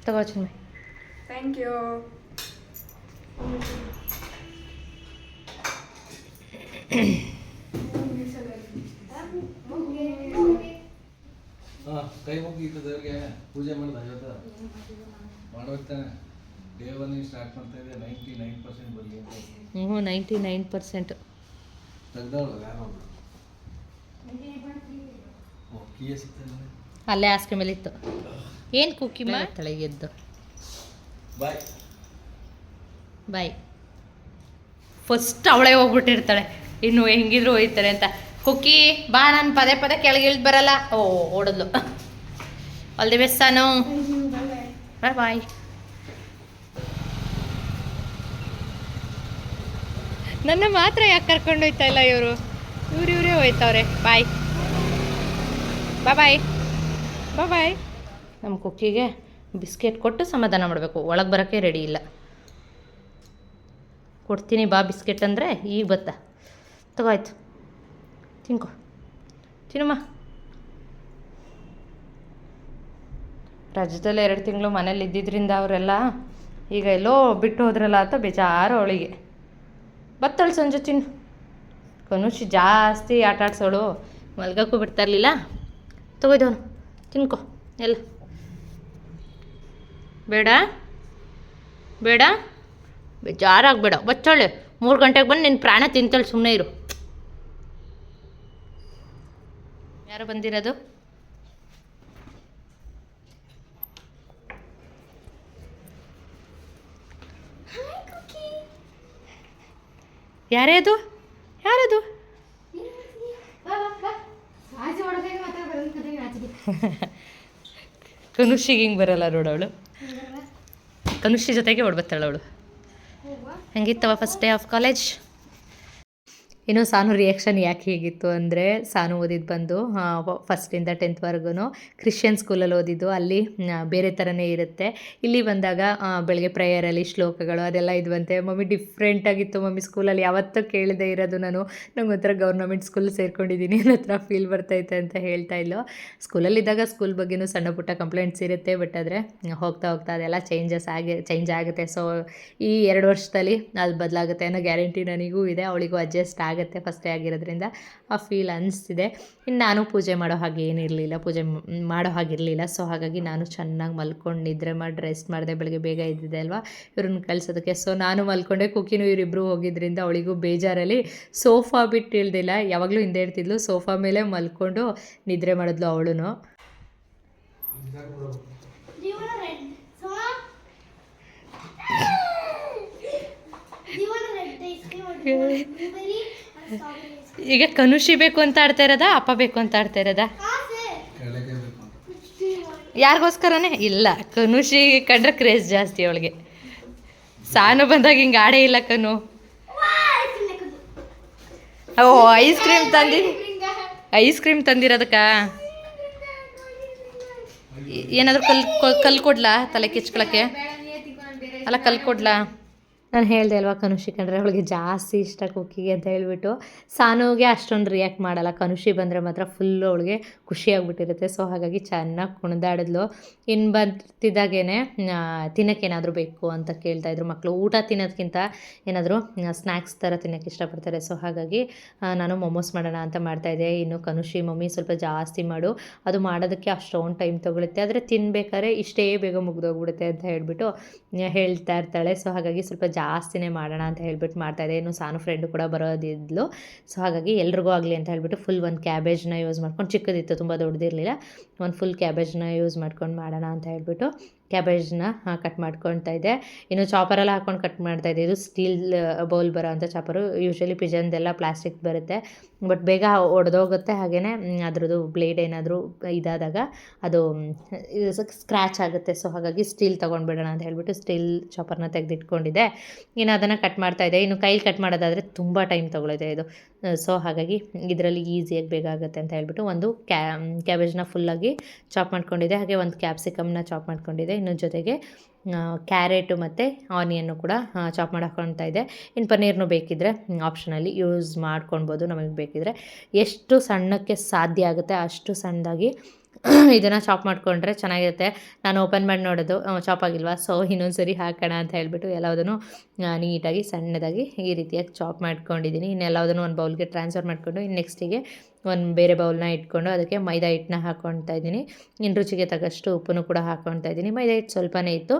ತಗೋ ಚಿನ್ಮಯ್. Thank you. ಕೈ ಮುಗಿತದವ್ರಿಗೆ ಪೂಜೆ ಮಾಡ್ದ ಇವತ್ತು ಮಾಡ್ಬೇಕು ತಾನೆ. ಡೇ ಒನ್ನಿಗೆ ಸ್ಟಾರ್ಟ್ ಮಾಡ್ತಾ ಇದೆ 99% ಬರಲಿ ಅಂತ. 99% ತೆಗ್ದವ್ರು ಯಾರೋ ಕೀಯೇ ಸಿಗ್ತದೆ. ಅಲ್ಲೇ ಹಾಸಿಗೆ ಮೇಲೆ ಇತ್ತು. ಏನು ಕುಕ್ಕಿ ತಳಗೆ ಎದ್ದು ಬಾಯ್ ಬಾಯ್. ಫಸ್ಟ್ ಅವಳೇ ಹೋಗ್ಬಿಟ್ಟಿರ್ತಾಳೆ, ಇನ್ನು ಹೆಂಗಿದ್ರು ಹೋಯ್ತಾರೆ ಅಂತ. ಕುಕ್ಕಿ ಬಾ, ನಾನು ಪದೇ ಪದೇ ಕೆಳಗೆ ಇಳ್ದು ಬರಲ್ಲ. ಓ ಓಡದ್ಲು. ಆಲ್ ದಿ ಬೆಸ್ಟ್ ಸಾನು. ಬಾಯ್ ಬಾಯ್. ನನ್ನ ಮಾತ್ರ ಯಾಕೆ ಕರ್ಕೊಂಡು ಹೋಯ್ತಾ ಇಲ್ಲ ಇವರು? ಇವರೇ ಹೋಯ್ತವ್ರೆ. ಬಾಯ್ ಬಾಯ್ ಬಾಯ್ ಬಾಯ್ ಬಾಯ್. ನಮ್ಮ ಕುಕ್ಕಿಗೆ ಬಿಸ್ಕೆಟ್ ಕೊಟ್ಟು ಸಮಾಧಾನ ಮಾಡಬೇಕು, ಒಳಗೆ ಬರೋಕ್ಕೆ ರೆಡಿ ಇಲ್ಲ. ಕೊಡ್ತೀನಿ ಬಾ ಬಿಸ್ಕೆಟ್ ಅಂದರೆ ಈಗ ಬತ್ತ. ತಗೋಯ್ತು, ತಿನ್ಕೊ, ತಿನ್ನಮ್ಮ. ರಜದಲ್ಲಿ 2 ತಿಂಗಳು ಮನೇಲಿ ಇದ್ದಿದ್ದರಿಂದ ಅವರೆಲ್ಲ ಈಗ ಎಲ್ಲೋ ಬಿಟ್ಟು ಹೋದ್ರಲ್ಲ ಅಂತ ಬೇಜಾರು ಅವಳಿಗೆ. ಬತ್ತಳು ಸಂಜೆ ತಿನ್ನು. ಕನುಷಿ ಜಾಸ್ತಿ ಆಟ ಆಡ್ಸೋಳು, ಮಲ್ಗೋಕ್ಕೂ ಬಿಡ್ತಾ ಇರಲಿಲ್ಲ. ತಗೋಯ್ದವನು ತಿನ್ಕೊ ಎಲ್ಲ. ಬೇಡ ಬೇಡ ಬೇಜಾರಾಗಬೇಡ, ಬಚ್ಚೋಳೆ. 3 ಗಂಟೆಗೆ ಬಂದು ನಿನ್ನ ಪ್ರಾಣ ತಿಂತಳು, ಸುಮ್ಮನೆ ಇರು. ಯಾರು ಬಂದಿರೋದು? ಯಾರೇ ಅದು? ಯಾರದು? ಕನುಷಿಗೆ ಹಿಂಗೆ ಬರಲ್ಲ ನೋಡವಳು. ಕನುಷಿ ಜೊತೆಗೆ ಓಡ್ಬತ್ತಾಳೆ ಅವಳು. ಹೆಂಗಿತ್ತವ ಫಸ್ಟ್ ಡೇ ಆಫ್ ಕಾಲೇಜ್? ಇನ್ನು ಸಾನು ರಿಯಾಕ್ಷನ್ ಯಾಕೆ ಹೀಗಿತ್ತು ಅಂದರೆ, ಸಾನು ಓದಿದ್ದು ಬಂದು ಫಸ್ಟಿಂದ 10th ಕ್ರಿಶ್ಚಿಯನ್ ಸ್ಕೂಲಲ್ಲಿ ಓದಿದ್ದು. ಅಲ್ಲಿ ಬೇರೆ ಥರನೇ ಇರುತ್ತೆ. ಇಲ್ಲಿ ಬಂದಾಗ ಬೆಳಗ್ಗೆ ಪ್ರೇಯರಲ್ಲಿ ಶ್ಲೋಕಗಳು ಅದೆಲ್ಲ ಇದ್ವಂತೆ. ಮಮ್ಮಿ ಡಿಫ್ರೆಂಟಾಗಿತ್ತು ಮಮ್ಮಿ ಸ್ಕೂಲಲ್ಲಿ, ಯಾವತ್ತೂ ಕೇಳದೇ ಇರೋದು ನಾನು. ನಂಗೊಂಥರ ಗೌರ್ನಮೆಂಟ್ ಸ್ಕೂಲ್ ಸೇರ್ಕೊಂಡಿದ್ದೀನಿ ಅನ್ನೋ ಥರ ಫೀಲ್ ಬರ್ತೈತೆ ಅಂತ ಹೇಳ್ತಾ ಇಲ್ಲೋ. ಸ್ಕೂಲಲ್ಲಿದ್ದಾಗ ಸ್ಕೂಲ್ ಬಗ್ಗೆನೂ ಸಣ್ಣ ಪುಟ್ಟ ಕಂಪ್ಲೇಂಟ್ಸ್ ಇರುತ್ತೆ, ಬಟ್ ಆದರೆ ಹೋಗ್ತಾ ಹೋಗ್ತಾ ಅದೆಲ್ಲ ಚೇಂಜ್ ಆಗುತ್ತೆ. ಸೊ ಈ 2 ವರ್ಷದಲ್ಲಿ ಅದು ಬದಲಾಗುತ್ತೆ ಅನ್ನೋ ಗ್ಯಾರಂಟಿ ನನಗೂ ಇದೆ. ಅವಳಿಗೂ ಅಡ್ಜಸ್ಟ್ ಆಗುತ್ತೆ ಫಸ್ಟೇ ಆಗಿರೋದ್ರಿಂದ ಆ ಫೀಲ್ ಅನಿಸ್ತಿದೆ. ಇನ್ನು ನಾನು ಪೂಜೆ ಮಾಡೋ ಹಾಗೆ ಏನಿರಲಿಲ್ಲ, ಮಾಡೋ ಹಾಗಿರಲಿಲ್ಲ. ಸೊ ಹಾಗಾಗಿ ನಾನು ಚೆನ್ನಾಗಿ ಮಲ್ಕೊಂಡು ನಿದ್ರೆ ಮಾಡಿ ರೆಸ್ಟ್ ಮಾಡಿದೆ. ಬೆಳಗ್ಗೆ ಬೇಗ ಇದ್ದಿದೆ ಅಲ್ವಾ ಇವ್ರನ್ನ ಕಳ್ಸೋದಕ್ಕೆ. ಸೊ ನಾನು ಮಲ್ಕೊಂಡೆ, ಕುಕ್ಕಿನೂ ಇವರಿಬ್ಬರು ಹೋಗಿದ್ದರಿಂದ ಅವಳಿಗೂ ಬೇಜಾರಲ್ಲಿ ಸೋಫಾ ಬಿಟ್ಟು ಇಳ್ದಿಲ್ಲ. ಯಾವಾಗಲೂ ಹಿಂದೆ ಇರ್ತಿದ್ಲು, ಸೋಫಾ ಮೇಲೆ ಮಲ್ಕೊಂಡು ನಿದ್ರೆ ಮಾಡಿದ್ಲು ಅವಳು. ಈಗ ಕನುಷಿ ಬೇಕು ಅಂತ ಆಡ್ತಾ ಇರೋದಾ, ಅಪ್ಪ ಬೇಕು ಅಂತ ಆಡ್ತಾ ಇರೋದಾ? ಕೆಳಗೆ ಬೇಕು ಅಂತ. ಯಾರಿಗೋಸ್ಕರನೇ ಇಲ್ಲ, ಕನುಷಿ ಕಂಡ್ರೆ ಕ್ರೇಜ್ ಜಾಸ್ತಿ ಅವಳಿಗೆ. ಸಾನು ಬಂದಾಗ ಹಿಂಗೆ ಆಡೇ ಇಲ್ಲ ಕನು. ಓ ಐಸ್ ಕ್ರೀಮ್ ತಂದಿರೋದಕ್ಕ ಏನಾದರೂ ಕಲ್ ಕೊಡ್ಲಾ ತಲೆ ಕಿಚ್ಕೊಳಕ್ಕೆ? ಅಲ್ಲ ಕಲ್ ಕೊಡ್ಲಾ? ನಾನು ಹೇಳಿದೆ ಅಲ್ವಾ ಕನುಷಿ ಕಂಡ್ರೆ ಅವಳಿಗೆ ಜಾಸ್ತಿ ಇಷ್ಟ ಕುಕ್ಕಿಗೆ ಅಂತ ಹೇಳಿಬಿಟ್ಟು. ಸಾನುಗೆ ಅಷ್ಟೊಂದು ರಿಯಾಕ್ಟ್ ಮಾಡಲ್ಲ, ಕನುಷಿ ಬಂದರೆ ಮಾತ್ರ ಫುಲ್ಲು ಅವಳಿಗೆ ಖುಷಿಯಾಗ್ಬಿಟ್ಟಿರುತ್ತೆ. ಸೊ ಹಾಗಾಗಿ ಚೆನ್ನಾಗಿ ಕುಣಿದಾಡಿದ್ಲು. ಇನ್ನು ಬರ್ತಿದ್ದಾಗೇ ತಿನ್ನೋಕ್ಕೇನಾದರೂ ಬೇಕು ಅಂತ ಕೇಳ್ತಾಯಿದ್ರು ಮಕ್ಕಳು. ಊಟ ತಿನ್ನೋದಕ್ಕಿಂತ ಏನಾದರೂ ಸ್ನ್ಯಾಕ್ಸ್ ಥರ ತಿನ್ನೋಕ್ಕೆ ಇಷ್ಟಪಡ್ತಾರೆ. ಸೊ ಹಾಗಾಗಿ ನಾನು ಮೊಮೋಸ್ ಮಾಡೋಣ ಅಂತ ಮಾಡ್ತಾಯಿದ್ದೆ. ಇನ್ನು ಕನುಷಿ ಮಮ್ಮಿ ಸ್ವಲ್ಪ ಜಾಸ್ತಿ ಮಾಡು, ಅದು ಮಾಡೋದಕ್ಕೆ ಅಷ್ಟೊಂದು ಟೈಮ್ ತೊಗೊಳುತ್ತೆ, ಆದರೆ ತಿನ್ಬೇಕಾದ್ರೆ ಇಷ್ಟೇ ಬೇಗ ಮುಗ್ದೋಗ್ಬಿಡುತ್ತೆ ಅಂತ ಹೇಳಿಬಿಟ್ಟು ಹೇಳ್ತಾ ಇರ್ತಾಳೆ. ಸೊ ಹಾಗಾಗಿ ಸ್ವಲ್ಪ ಜಾಸ್ತಿನೇ ಮಾಡೋಣ ಅಂತ ಹೇಳ್ಬಿಟ್ಟು ಮಾಡ್ತಾಯಿದ್ದೆ. ಇನ್ನು ಸಾನು ಫ್ರೆಂಡು ಕೂಡ ಬರೋದಿದ್ಲು. ಸೊ ಹಾಗಾಗಿ ಎಲ್ರಿಗೂ ಆಗಲಿ ಅಂತ ಹೇಳ್ಬಿಟ್ಟು ಫುಲ್ ಒಂದು ಕ್ಯಾಬೇಜ್ನ ಯೂಸ್ ಮಾಡ್ಕೊಂಡು, ಚಿಕ್ಕದಿತ್ತು ತುಂಬ ದೊಡ್ಡದಿರಲಿಲ್ಲ, ಒಂದು ಫುಲ್ ಕ್ಯಾಬೇಜ್ನ ಯೂಸ್ ಮಾಡ್ಕೊಂಡು ಮಾಡೋಣ ಅಂತ ಹೇಳ್ಬಿಟ್ಟು ಕ್ಯಾಬೇಜ್ನ ಕಟ್ ಮಾಡ್ಕೊಳ್ತಾ ಇದ್ದೆ. ಇನ್ನು ಚಾಪರೆಲ್ಲ ಹಾಕ್ಕೊಂಡು ಕಟ್ ಮಾಡ್ತಾಯಿದ್ದೆ. ಇದು ಸ್ಟೀಲ್ ಬೌಲ್ ಬರೋ ಅಂಥ ಚಾಪರು. ಯೂಶ್ವಲಿ ಪಿಜನ್ದೆಲ್ಲ ಪ್ಲಾಸ್ಟಿಕ್ ಬರುತ್ತೆ, ಬಟ್ ಬೇಗ ಒಡೆದೋಗುತ್ತೆ. ಹಾಗೆಯೇ ಅದ್ರದ್ದು ಬ್ಲೇಡ್ ಏನಾದರೂ ಇದಾದಾಗ ಅದು ಸ್ಕ್ರ್ಯಾಚ್ ಆಗುತ್ತೆ. ಸೊ ಹಾಗಾಗಿ ಸ್ಟೀಲ್ ತೊಗೊಂಡ್ಬಿಡೋಣ ಅಂತ ಹೇಳ್ಬಿಟ್ಟು ಸ್ಟೀಲ್ ಚಾಪರ್ನ ತೆಗೆದಿಟ್ಕೊಂಡಿದ್ದೆ. ಇನ್ನು ಅದನ್ನು ಕಟ್ ಮಾಡ್ತಾಯಿದ್ದೆ. ಇನ್ನು ಕೈಲಿ ಕಟ್ ಮಾಡೋದಾದರೆ ತುಂಬ ಟೈಮ್ ತೊಗೊಳುತ್ತೆ ಇದು. ಸೊ ಹಾಗಾಗಿ ಇದರಲ್ಲಿ ಈಸಿಯಾಗಿ ಬೇಗ ಆಗುತ್ತೆ ಅಂತ ಹೇಳ್ಬಿಟ್ಟು ಒಂದು ಕ್ಯಾಬೇಜ್ನ ಫುಲ್ಲಾಗಿ ಚಾಪ್ ಮಾಡ್ಕೊಂಡಿದ್ದೆ. ಹಾಗೆ ಒಂದು ಕ್ಯಾಪ್ಸಿಕಮ್ನ ಚಾಪ್ ಮಾಡ್ಕೊಂಡಿದ್ದೆ. ಇನ್ನು ಜೊತೆಗೆ ಕ್ಯಾರೆಟು ಮತ್ತು ಆನಿಯನ್ನು ಕೂಡ ಚಾಪ್ ಮಾಡಿ ಹಾಕ್ಕೊಳ್ತಾ ಇದ್ದೆ. ಇನ್ನು ಪನ್ನೀರ್ನು ಬೇಕಿದ್ದರೆ ಆಪ್ಷನಲ್ಲಿ ಯೂಸ್ ಮಾಡ್ಕೊಳ್ಬೋದು ನಮಗೆ ಬೇಕಿದ್ದರೆ. ಎಷ್ಟು ಸಣ್ಣಕ್ಕೆ ಸಾಧ್ಯ ಆಗುತ್ತೆ ಅಷ್ಟು ಸಣ್ಣದಾಗಿ ಇದನ್ನು ಚಾಪ್ ಮಾಡಿಕೊಂಡ್ರೆ ಚೆನ್ನಾಗಿರುತ್ತೆ. ನಾನು ಓಪನ್ ಮಾಡಿ ನೋಡೋದು ಚಾಪ್ ಆಗಿಲ್ವಾ, ಸೊ ಇನ್ನೊಂದು ಸರಿ ಹಾಕೋಣ ಅಂತ ಹೇಳ್ಬಿಟ್ಟು ಎಲ್ಲದನ್ನು ನೀಟಾಗಿ ಸಣ್ಣದಾಗಿ ಈ ರೀತಿಯಾಗಿ ಚಾಪ್ ಮಾಡ್ಕೊಂಡಿದ್ದೀನಿ. ಇನ್ನೆಲ್ಲದನ್ನು ಒಂದು ಬೌಲ್ಗೆ ಟ್ರಾನ್ಸ್ಫರ್ ಮಾಡಿಕೊಂಡು ಇನ್ನು ನೆಕ್ಸ್ಟಿಗೆ ಒಂದು ಬೇರೆ ಬೌಲ್ನ ಇಟ್ಕೊಂಡು ಅದಕ್ಕೆ ಮೈದಾ ಹಿಟ್ಟನ್ನ ಹಾಕ್ಕೊಳ್ತಾ ಇದ್ದೀನಿ. ಇನ್ನು ರುಚಿಗೆ ತಕ್ಕಷ್ಟು ಉಪ್ಪನ್ನು ಕೂಡ ಹಾಕ್ಕೊಳ್ತಾ ಇದ್ದೀನಿ. ಮೈದಾ ಹಿಟ್ಟು ಸ್ವಲ್ಪನೇ ಇತ್ತು.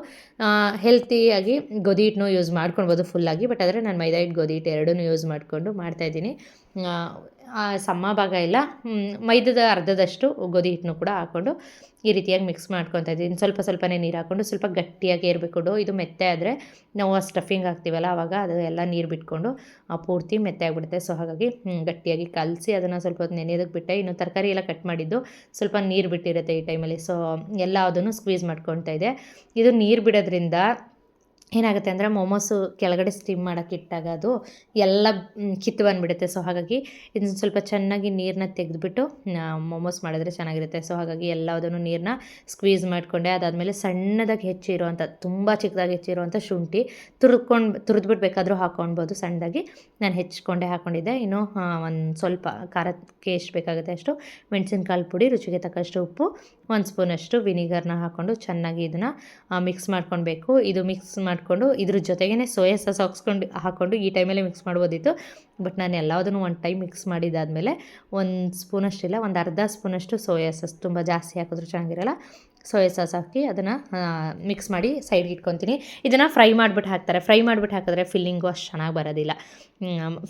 ಹೆಲ್ತಿಯಾಗಿ ಗೋಧಿ ಹಿಟ್ಟನ್ನು ಯೂಸ್ ಮಾಡ್ಕೊಳ್ಬೋದು ಫುಲ್ಲಾಗಿ, ಬಟ್ ಆದರೆ ನಾನು ಮೈದಾ ಹಿಟ್ಟು ಗೋಧಿ ಹಿಟ್ಟು ಎರಡೂ ಯೂಸ್ ಮಾಡಿಕೊಂಡು ಮಾಡ್ತಾಯಿದ್ದೀನಿ. ಸಮ ಭಾಗ ಇಲ್ಲ, ಮೈದಾದ ಅರ್ಧದಷ್ಟು ಗೋಧಿ ಹಿಟ್ಟನ್ನು ಕೂಡ ಹಾಕ್ಕೊಂಡು ಈ ರೀತಿಯಾಗಿ ಮಿಕ್ಸ್ ಮಾಡ್ಕೊತಾ ಇದ್ದೀನಿ. ಸ್ವಲ್ಪ ಸ್ವಲ್ಪನೇ ನೀರು ಹಾಕ್ಕೊಂಡು ಸ್ವಲ್ಪ ಗಟ್ಟಿಯಾಗಿ ಇರಬೇಕು. ಇದು ಮೆತ್ತೆ ಆದರೆ ನಾವು ಸ್ಟಫಿಂಗ್ ಹಾಕ್ತೀವಲ್ಲ ಆವಾಗ ಅದು ಎಲ್ಲ ನೀರು ಬಿಟ್ಕೊಂಡು ಪೂರ್ತಿ ಮೆತ್ತೆ ಆಗಿಬಿಡುತ್ತೆ. ಸೊ ಹಾಗಾಗಿ ಗಟ್ಟಿಯಾಗಿ ಕಲಸಿ ಅದನ್ನು ಸ್ವಲ್ಪ ಹೊತ್ತು ನೆನೆಯೋದಕ್ಕೆ ಬಿಟ್ಟೆ. ಇನ್ನು ತರಕಾರಿ ಎಲ್ಲ ಕಟ್ ಮಾಡಿದ್ದು ಸ್ವಲ್ಪ ನೀರು ಬಿಟ್ಟಿರುತ್ತೆ ಈ ಟೈಮಲ್ಲಿ, ಸೊ ಎಲ್ಲ ಅದನ್ನು ಸ್ಕ್ವೀಸ್ ಮಾಡ್ಕೊತಾ ಇದೆ. ಇದು ನೀರು ಬಿಡೋದ್ರಿಂದ ಏನಾಗುತ್ತೆ ಅಂದರೆ ಮೊಮೋಸು ಕೆಳಗಡೆ ಸ್ಟೀಮ್ ಮಾಡೋಕ್ಕೆ ಇಟ್ಟಾಗ ಅದು ಎಲ್ಲ ಕಿತ್ತು ಬಂದುಬಿಡುತ್ತೆ. ಸೊ ಹಾಗಾಗಿ ಇದನ್ನು ಸ್ವಲ್ಪ ಚೆನ್ನಾಗಿ ನೀರನ್ನ ತೆಗೆದುಬಿಟ್ಟು ಮೊಮೋಸ್ ಮಾಡಿದ್ರೆ ಚೆನ್ನಾಗಿರುತ್ತೆ. ಸೊ ಹಾಗಾಗಿ ಎಲ್ಲದನ್ನು ನೀರನ್ನ ಸ್ಕ್ವೀಸ್ ಮಾಡಿಕೊಂಡೆ. ಅದಾದಮೇಲೆ ಸಣ್ಣದಾಗಿ ಹೆಚ್ಚಿರುವಂಥ, ತುಂಬ ಚಿಕ್ಕದಾಗಿ ಹೆಚ್ಚಿರುವಂಥ ಶುಂಠಿ ತುರಿದ್ಬಿಟ್ಟು ಬೇಕಾದರೂ ಹಾಕ್ಕೊಳ್ಬೋದು. ಸಣ್ಣದಾಗಿ ನಾನು ಹೆಚ್ಕೊಂಡೆ ಹಾಕ್ಕೊಂಡಿದ್ದೆ. ಇನ್ನು ಒಂದು ಸ್ವಲ್ಪ ಖಾರಕ್ಕೆ ಎಷ್ಟು ಬೇಕಾಗುತ್ತೆ ಅಷ್ಟು ಮೆಣಸಿನ್ಕಾಳು ಪುಡಿ, ರುಚಿಗೆ ತಕ್ಕಷ್ಟು ಉಪ್ಪು, 1 ಸ್ಪೂನಷ್ಟು ವಿನಿಗರ್ನ ಹಾಕ್ಕೊಂಡು ಚೆನ್ನಾಗಿ ಇದನ್ನು ಮಿಕ್ಸ್ ಮಾಡ್ಕೊಳ್ಬೇಕು. ಇದು ಮಿಕ್ಸ್ ಮಾಡಿಕೊಂಡು ಇದ್ರ ಜೊತೆಗೇ ಸೋಯಾ ಸಾಸ್ ಹಾಕ್ಕೊಂಡು ಈ ಟೈಮಲ್ಲೇ ಮಿಕ್ಸ್ ಮಾಡ್ಬೋದಿತ್ತು, ಬಟ್ ನಾನು ಎಲ್ಲದನ್ನು ಒಂದು ಟೈಮ್ ಮಿಕ್ಸ್ ಮಾಡಿದ್ದಾದಮೇಲೆ 1 ಸ್ಪೂನಷ್ಟಿಲ್ಲ, ಒಂದು ಅರ್ಧ ಸ್ಪೂನಷ್ಟು ಸೋಯಾ ಸಾಸ್, ತುಂಬ ಜಾಸ್ತಿ ಹಾಕಿದ್ರೂ ಚೆನ್ನಾಗಿರಲ್ಲ, ಸೋಯಾ ಸಾಸ್ ಹಾಕಿ ಅದನ್ನು ಮಿಕ್ಸ್ ಮಾಡಿ ಸೈಡ್ಗೆ ಇಟ್ಕೊತೀನಿ. ಇದನ್ನು ಫ್ರೈ ಮಾಡಿಬಿಟ್ಟು ಹಾಕ್ತಾರೆ. ಫ್ರೈ ಮಾಡಿಬಿಟ್ಟು ಹಾಕಿದ್ರೆ ಫಿಲ್ಲಿಂಗು ಅಷ್ಟು ಚೆನ್ನಾಗಿ ಬರೋದಿಲ್ಲ,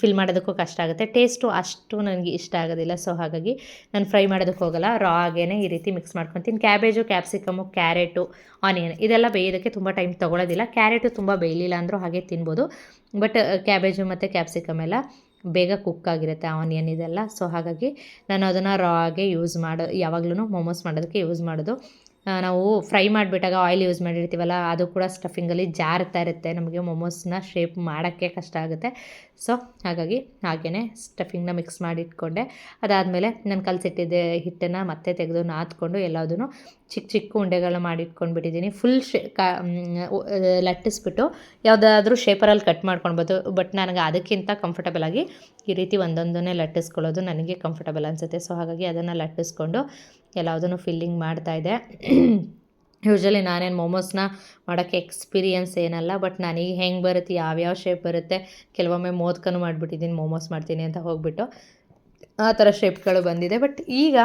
ಫಿಲ್ ಮಾಡೋದಕ್ಕೂ ಕಷ್ಟ ಆಗುತ್ತೆ, ಟೇಸ್ಟು ಅಷ್ಟು ನನಗೆ ಇಷ್ಟ ಆಗೋದಿಲ್ಲ. ಸೊ ಹಾಗಾಗಿ ನಾನು ಫ್ರೈ ಮಾಡೋದಕ್ಕೆ ಹೋಗಲ್ಲ, ರಾ ಆಗೇನೆ ಈ ರೀತಿ ಮಿಕ್ಸ್ ಮಾಡ್ಕೊತೀನಿ. ಕ್ಯಾಬೇಜು, ಕ್ಯಾಪ್ಸಿಕಮು, ಕ್ಯಾರೆಟು, ಆನಿಯನ್ ಇದೆಲ್ಲ ಬೇಯೋದಕ್ಕೆ ತುಂಬ ಟೈಮ್ ತೊಗೊಳ್ಳೋದಿಲ್ಲ. ಕ್ಯಾರೆಟು ತುಂಬ ಬೇಯಲಿಲ್ಲ ಅಂದರೂ ಹಾಗೆ ತಿನ್ಬೋದು, ಬಟ್ ಕ್ಯಾಬೇಜು ಮತ್ತು ಕ್ಯಾಪ್ಸಿಕಮ್ ಎಲ್ಲ ಬೇಗ ಕುಕ್ ಆಗಿರುತ್ತೆ, ಆನಿಯನ್ ಇದೆಲ್ಲ. ಸೊ ಹಾಗಾಗಿ ನಾನು ಅದನ್ನು ರಾ ಆಗೆ ಯೂಸ್ ಯಾವಾಗಲೂ ಮೊಮೋಸ್ ಮಾಡೋದಕ್ಕೆ ಯೂಸ್ ಮಾಡೋದು. ನಾವು ಫ್ರೈ ಮಾಡಿಬಿಟ್ಟಾಗ ಆಯಿಲ್ ಯೂಸ್ ಮಾಡಿರ್ತೀವಲ್ಲ, ಅದು ಕೂಡ ಸ್ಟಫಿಂಗಲ್ಲಿ ಜಾರ್ತಾ ಇರುತ್ತೆ, ನಮಗೆ ಮೊಮೋಸ್ನ ಶೇಪ್ ಮಾಡೋಕ್ಕೆ ಕಷ್ಟ ಆಗುತ್ತೆ. ಸೊ ಹಾಗಾಗಿ ಹಾಗೆಯೇ ಸ್ಟಫಿಂಗ್ನ ಮಿಕ್ಸ್ ಮಾಡಿ ಇಟ್ಕೊಂಡೆ. ಅದಾದಮೇಲೆ ನಾನು ಕಲಸಿಟ್ಟಿದ್ದೆ ಹಿಟ್ಟನ್ನು ಮತ್ತೆ ತೆಗೆದು ನಾದ್ಕೊಂಡು ಎಲ್ಲದನ್ನು ಚಿಕ್ಕ ಚಿಕ್ಕ ಉಂಡೆಗಳನ್ನ ಮಾಡಿ ಇಟ್ಕೊಂಡ್ಬಿಟ್ಟಿದ್ದೀನಿ. ಫುಲ್ ಲಟ್ಟಿಸ್ಬಿಟ್ಟು ಯಾವುದಾದ್ರೂ ಶೇಪರಲ್ಲಿ ಕಟ್ ಮಾಡ್ಕೊಳ್ಬೋದು, ಬಟ್ ನನಗೆ ಅದಕ್ಕಿಂತ ಕಂಫರ್ಟಬಲ್ ಆಗಿ ಈ ರೀತಿ ಒಂದೊಂದನ್ನೇ ಲಟ್ಟಿಸ್ಕೊಳ್ಳೋದು ನನಗೆ ಕಂಫರ್ಟಬಲ್ ಅನಿಸುತ್ತೆ. ಸೊ ಹಾಗಾಗಿ ಅದನ್ನು ಲಟ್ಟಿಸ್ಕೊಂಡು ಎಲ್ಲದನ್ನು ಫಿಲ್ಲಿಂಗ್ ಮಾಡ್ತಾಯಿದ್ದೆ. ಯೂಶ್ವಲಿ ನಾನೇನು ಮೊಮೋಸ್ನ ಮಾಡೋಕ್ಕೆ ಎಕ್ಸ್ಪೀರಿಯನ್ಸ್ ಏನಲ್ಲ, ಬಟ್ ನನಗೆ ಹೆಂಗೆ ಬರುತ್ತೆ, ಯಾವ್ಯಾವ ಶೇಪ್ ಬರುತ್ತೆ, ಕೆಲವೊಮ್ಮೆ ಮೋದಕನೂ ಮಾಡಿಬಿಟ್ಟಿದ್ದೀನಿ ಮೊಮೋಸ್ ಮಾಡ್ತೀನಿ ಅಂತ ಹೋಗ್ಬಿಟ್ಟು, ಆ ಥರ ಶೇಪ್ಗಳು ಬಂದಿದೆ. ಬಟ್ ಈಗ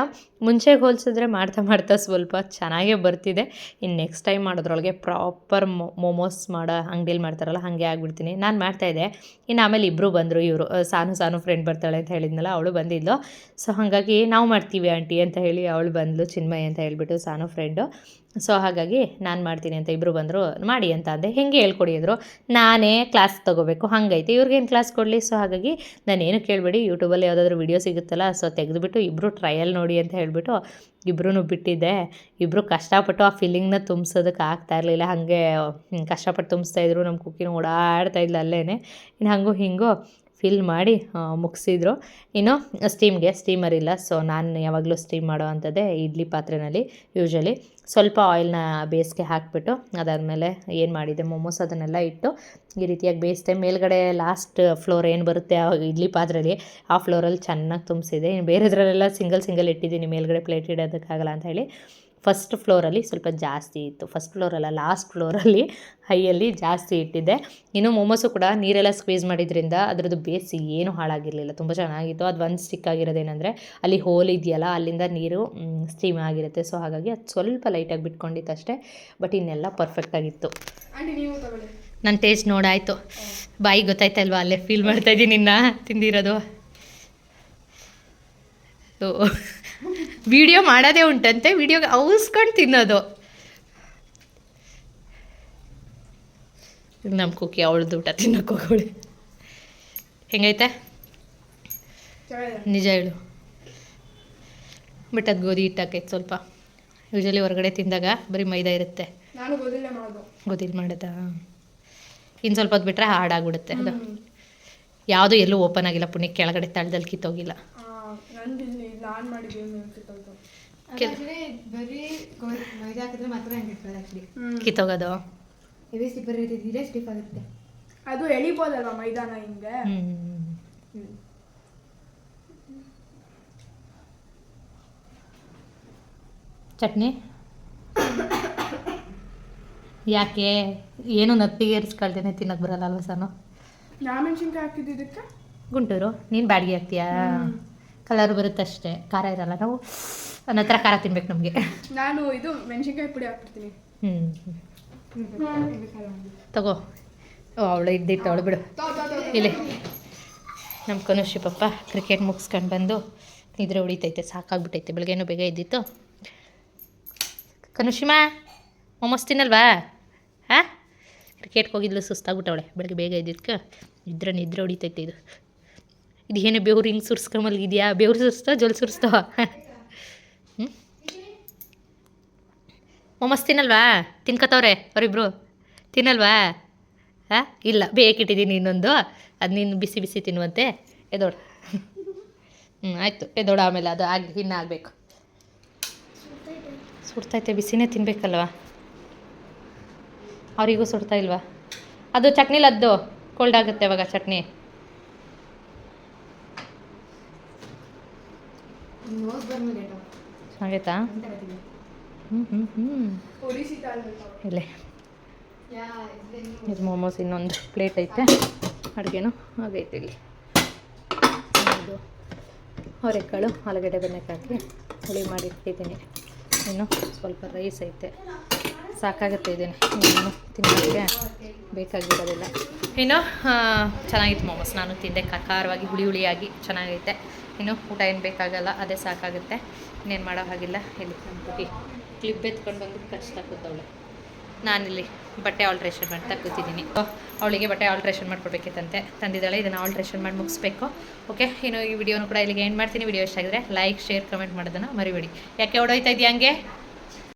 ಮುಂಚೆಗೆ ಹೋಲಿಸಿದ್ರೆ ಮಾಡ್ತಾ ಸ್ವಲ್ಪ ಚೆನ್ನಾಗೇ ಬರ್ತಿದೆ. ಇನ್ನು ನೆಕ್ಸ್ಟ್ ಟೈಮ್ ಮಾಡೋದ್ರೊಳಗೆ ಪ್ರಾಪರ್ ಮೊಮೋಸ್ ಮಾಡೋ ಅಂಗಡಿಯಲ್ಲಿ ಮಾಡ್ತಾರಲ್ಲ ಹಾಗೆ ಆಗಿಬಿಡ್ತೀನಿ. ನಾನು ಮಾಡ್ತಾಯಿದ್ದೆ, ಇನ್ನು ಆಮೇಲೆ ಇಬ್ಬರು ಬಂದರು, ಇವರು ಸಾನು ಫ್ರೆಂಡ್ ಬರ್ತಾಳೆ ಅಂತ ಹೇಳಿದ್ನಲ್ಲ, ಅವಳು ಬಂದಿದ್ಲು. ಸೊ ಹಾಗಾಗಿ ನಾವು ಮಾಡ್ತೀವಿ ಆಂಟಿ ಅಂತ ಹೇಳಿ ಅವಳು ಬಂದಳು, ಚಿನ್ಮಯ್ ಅಂತ ಹೇಳಿಬಿಟ್ಟು ಸಾನು ಫ್ರೆಂಡು. ಸೊ ಹಾಗಾಗಿ ನಾನು ಮಾಡ್ತೀನಿ ಅಂತ ಇಬ್ಬರು ಬಂದರು, ಮಾಡಿ ಅಂತ ಅಂದೆ. ಹೆಂಗೆ ಹೇಳ್ಕೊಡಿ ಅಂದರು, ನಾನೇ ಕ್ಲಾಸ್ ತೊಗೋಬೇಕು, ಹಾಗೈತೆ ಇವ್ರಿಗೇನು ಕ್ಲಾಸ್ ಕೊಡಲಿ. ಸೊ ಹಾಗಾಗಿ ನಾನೇನು ಕೇಳಬೇಡಿ, ಯೂಟ್ಯೂಬಲ್ಲಿ ಯಾವುದಾದ್ರೂ ವೀಡಿಯೋ ಸಿಗುತ್ತಲ್ಲ, ಸೊ ತೆಗೆದುಬಿಟ್ಟು ಇಬ್ಬರು ಟ್ರಯಲ್ ನೋಡಿ ಅಂತ ಹೇಳಿಬಿಟ್ಟು ಇಬ್ಬರೂ ಬಿಟ್ಟಿದ್ದೆ. ಇಬ್ಬರು ಕಷ್ಟಪಟ್ಟು ಆ ಫಿಲ್ಲಿಂಗ್ನ ತುಂಬಿಸೋದಕ್ಕೆ ಆಗ್ತಾಯಿರಲಿಲ್ಲ, ಹಾಗೆ ಕಷ್ಟಪಟ್ಟು ತುಂಬಿಸ್ತಾಯಿದ್ರು. ನಮ್ಮ ಕುಕ್ಕಿನ ಓಡಾಡ್ತಾಯಿದ್ಲು ಅಲ್ಲೇ, ಇನ್ನು ಹಂಗೂ ಹಿಂಗೂ ಫಿಲ್ ಮಾಡಿ ಮುಗಿಸಿದ್ರು. ಇನ್ನು ಸ್ಟೀಮರ್ ಇಲ್ಲ, ಸೊ ನಾನು ಯಾವಾಗಲೂ ಸ್ಟೀಮ್ ಮಾಡೋ ಅಂಥದ್ದೇ ಇಡ್ಲಿ ಪಾತ್ರೆಯಲ್ಲಿ. ಯೂಶ್ವಲಿ ಸ್ವಲ್ಪ ಆಯಿಲ್ನ ಬೇಯಿಸ್ಗೆ ಹಾಕಿಬಿಟ್ಟು ಅದಾದಮೇಲೆ ಏನು ಮಾಡಿದೆ, ಮೊಮೋಸ್ ಅದನ್ನೆಲ್ಲ ಇಟ್ಟು ಈ ರೀತಿಯಾಗಿ ಬೇಯಿಸಿದೆ. ಮೇಲ್ಗಡೆ ಲಾಸ್ಟ್ ಫ್ಲೋರ್ ಏನು ಬರುತ್ತೆ ಆ ಇಡ್ಲಿ ಪಾತ್ರೆಯಲ್ಲಿ, ಆ ಫ್ಲೋರಲ್ಲಿ ಚೆನ್ನಾಗಿ ತುಂಬಿಸಿದೆ. ಇನ್ನು ಬೇರೆದ್ರಲ್ಲೆಲ್ಲ ಸಿಂಗಲ್ ಇಟ್ಟಿದ್ದೀನಿ, ಮೇಲ್ಗಡೆ ಪ್ಲೇಟ್ ಇಡೋದಕ್ಕಾಗಲ್ಲ ಅಂತ ಹೇಳಿ. ಫಸ್ಟ್ ಫ್ಲೋರಲ್ಲಿ ಸ್ವಲ್ಪ ಜಾಸ್ತಿ ಇತ್ತು, ಫಸ್ಟ್ ಫ್ಲೋರಲ್ಲ ಲಾಸ್ಟ್ ಫ್ಲೋರಲ್ಲಿ ಹೈಯಲ್ಲಿ ಜಾಸ್ತಿ ಇಟ್ಟಿದ್ದೆ. ಇನ್ನು ಮೊಮೋಸು ಕೂಡ ನೀರೆಲ್ಲ ಸ್ಕ್ವೀಸ್ ಮಾಡಿದ್ರಿಂದ ಅದರದ್ದು ಬೇಸ್ ಏನೂ ಹಾಳಾಗಿರಲಿಲ್ಲ, ತುಂಬ ಚೆನ್ನಾಗಿತ್ತು. ಅದು ಒಂದು ಸ್ಟಿಕ್ ಆಗಿರೋದೇನೆಂದರೆ ಅಲ್ಲಿ ಹೋಲ್ ಇದೆಯಲ್ಲ, ಅಲ್ಲಿಂದ ನೀರು ಸ್ಟೀಮ್ ಆಗಿರುತ್ತೆ. ಸೊ ಹಾಗಾಗಿ ಅದು ಸ್ವಲ್ಪ ಲೈಟಾಗಿ ಬಿಟ್ಕೊಂಡಿತ್ತು ಅಷ್ಟೇ, ಬಟ್ ಇನ್ನೆಲ್ಲ ಪರ್ಫೆಕ್ಟಾಗಿತ್ತು. ನನ್ನ ಟೇಸ್ಟ್ ನೋಡಾಯಿತು, ಬಾಯಿ ಗೊತ್ತಾಯ್ತಲ್ವ, ಅಲ್ಲೇ ಫೀಲ್ ಮಾಡ್ತಾಯಿದ್ದೀನಿ ನಿನ್ನ ತಿಂದಿರೋದು. ವಿಡಿಯೋ ಮಾಡೋದೇ ಉಂಟಂತೆ, ವಿಡಿಯೋಗೆ ಔಸ್ಕೊಂಡು ತಿನ್ನೋದು. ನಮ್ಮ ಕುಕ್ಕಿ ಅವಳದ್ದು ಊಟ ತಿನ್ನೋಕೆ ಹೋಗೋಳಿ. ಹೆಂಗೈತೆ ನಿಜ ಹೇಳು, ಬಟ್ ಅದು ಗೋಧಿ ಹಿಟ್ಟಾಕೈತೆ ಸ್ವಲ್ಪ. ಯೂಶ್ವಲಿ ಹೊರಗಡೆ ತಿಂದಾಗ ಬರೀ ಮೈದಾ ಇರುತ್ತೆ, ಗೋಧಿಲಿ ಮಾಡೋದಾ. ಇನ್ನು ಸ್ವಲ್ಪ ಹೊತ್ತು ಬಿಟ್ಟರೆ ಹಾಡಾಗ್ಬಿಡುತ್ತೆ ಅದು. ಯಾವುದು ಎಲ್ಲೂ ಓಪನ್ ಆಗಿಲ್ಲ, ಪುಣ್ಯ ಕೆಳಗಡೆ ತಳದಲ್ಲಿ ಕಿತ್ತೋಗಿಲ್ಲ. ಕಿತ್ತೋಗೋದು ಅದು ಎಳಿಬೋದಲ್ವಾ ಮೈದಾನ ಹಿಂಗೆ. ಚಟ್ನಿ ಯಾಕೆ ಏನು ನತ್ತಿಗೆ ಏರಿಸ್ಕೊಳ್ತೇನೆ ತಿನ್ನೋಕೆ ಬರಲ್ಲ ಅಲ್ವ ಸಾನು? ನಾ ಮೆಣಸಿನ್ಕಾಯಿ ಹಾಕಿದ್ದಕ್ಕೆ ಗುಂಟೂರು ನೀನು ಬಾಡಿಗೆ ಹಾಕ್ತೀಯಾ? ಕಲರ್ ಬರುತ್ತಷ್ಟೇ, ಖಾರ ಇರಲ್ಲ. ನಾವು ನನ್ನ ಹತ್ರ ಖಾರ ತಿನ್ಬೇಕು ನಮಗೆ. ನಾನು ಇದು ಮೆಣಸಿನ್ಕಾಯಿ ಪುಡಿ ಹಾಕ್ಬಿಡ್ತೀನಿ. ತಗೋ. ಅವಳು ಇದ್ದಿಟ್ಟು ಅವಳು ಬಿಡು. ಇಲ್ಲಿ ನಮ್ಮ ಕನುಷಿ ಪಪ್ಪ ಕ್ರಿಕೆಟ್ ಮುಗಿಸ್ಕೊಂಡು ಬಂದು ನಿದ್ರೆ ಹೊಡಿತೈತೆ, ಸಾಕಾಗ್ಬಿಟ್ಟೈತೆ. ಬೆಳಗ್ಗೆನೂ ಬೇಗ ಇದ್ದಿತ್ತು. ಕನುಷಿಮಾ ಮೊಮೋಸ್ ತಿನ್ನಲ್ವಾ? ಹಾಂ, ಕ್ರಿಕೆಟ್ಗೆ ಹೋಗಿದ್ಲು, ಸುಸ್ತಾಗ್ಬಿಟ್ಟವಳೆ. ಬೆಳಗ್ಗೆ ಬೇಗ ಇದ್ದಿದ್ದಕ್ಕೆ ನಿದ್ರೆ ಹೊಡಿತೈತೆ. ಇದು ಏನು ಬೆವ್ರು ಹಿಂಗೆ ಸುರ್ಸ್ಕೊಂಬಲ್ಗಿದೆಯಾ? ಬೆವ್ರು ಸುರಿಸ್ತೋ ಜೊಲ್ ಸುರಿಸ್ತೋ? ಹ್ಞೂ, ಮೊಮೋಸ್ ತಿನ್ನಲ್ವಾ? ತಿನ್ಕೋತವ್ರೆ ಅವರಿಬ್ರು. ತಿನ್ನಲ್ವಾ? ಹಾಂ, ಇಲ್ಲ ಬೇಕಿಟ್ಟಿದ್ದೀನಿ ಇನ್ನೊಂದು, ಅದು ನೀನು ಬಿಸಿ ಬಿಸಿ ತಿನ್ನುವಂತೆ. ಎದೋಡು. ಆಯಿತು, ಎದೋಡು. ಆಮೇಲೆ ಅದು ಆಗಿ ಇನ್ನೂ ಆಗಬೇಕು. ಸುಡ್ತೈತೆ, ಬಿಸಿನೇ ತಿನ್ಬೇಕಲ್ವ? ಅವರಿಗೂ ಸುಡ್ತಾ ಇಲ್ವಾ? ಅದು ಚಟ್ನಿಲದ್ದು ಕೋಲ್ಡ್ ಆಗುತ್ತೆ ಅವಾಗ ಚಟ್ನಿ. ಚೆನ್ನಾಗೈತಾ? ಇಲ್ಲೇ ಇದು ಮೊಮೋಸ್ ಇನ್ನೊಂದು ಪ್ಲೇಟ್ ಐತೆ. ಅಡುಗೆನೂ ಆಗೈತೆ. ಇಲ್ಲಿ ಇದು ಅವರೆಕಾಳು, ಆಲೂಗಡ್ಡೆ ಬೆಣ್ಣೆಕಾಕಿ ಹುಳಿ ಮಾಡಿ ಇಟ್ಟಿದ್ದೀನಿ. ಇನ್ನು ಸ್ವಲ್ಪ ರೈಸ್ ಐತೆ, ಸಾಕಾಗುತ್ತೆ. ಇದ್ದೀನಿ ಇನ್ನು ತಿನ್ನೋಕ್ಕೆ ಬೇಕಾಗಿರೋದಿಲ್ಲ. ಇನ್ನು ಚೆನ್ನಾಗಿತ್ತು ಮೊಮೋಸ್, ನಾನು ತಿಂದೆ. ಖಾರವಾಗಿ ಹುಳಿ ಹುಳಿಯಾಗಿ ಚೆನ್ನಾಗೈತೆ. ಇನ್ನು ಊಟ ಏನು ಬೇಕಾಗಲ್ಲ, ಅದೇ ಸಾಕಾಗುತ್ತೆ. ಇನ್ನೇನು ಮಾಡೋ ಹಾಗಿಲ್ಲ. ಇಲ್ಲಿ ನಮ್ಮ ಪುಟಿ ಕ್ಲಿಪ್ ಎತ್ಕೊಂಡು ಬಂದು ಕಚ್ತಾ ಕೂತವಳು. ನಾನಿಲ್ಲಿ ಬಟ್ಟೆ ಆಲ್ಟ್ರೇಷನ್ ಮಾಡ್ತಾ ಕೂತಿದ್ದೀನಿ. ಅವಳಿಗೆ ಬಟ್ಟೆ ಆಲ್ಟ್ರೇಷನ್ ಮಾಡಿಕೊಡ್ಬೇಕಿತ್ತಂತೆ, ತಂದಿದ್ದಾಳೆ. ಇದನ್ನು ಆಲ್ಟ್ರೇಷನ್ ಮಾಡಿ ಮುಗಿಸ್ಬೇಕು. ಓಕೆ, ಇನ್ನು ಈ ವಿಡಿಯೋನು ಕೂಡ ಇಲ್ಲಿಗೆ ಎಂಡ್ ಮಾಡ್ತೀನಿ. ವಿಡಿಯೋ ಇಷ್ಟ ಆಗಿದ್ರೆ ಲೈಕ್, ಶೇರ್, ಕಮೆಂಟ್ ಮಾಡೋದನ್ನು ಮರಿಬೇಡಿ. ಯಾಕೆ ಓಡೋಯ್ತಾ ಇದೆಯಾ ಹಂಗೆ?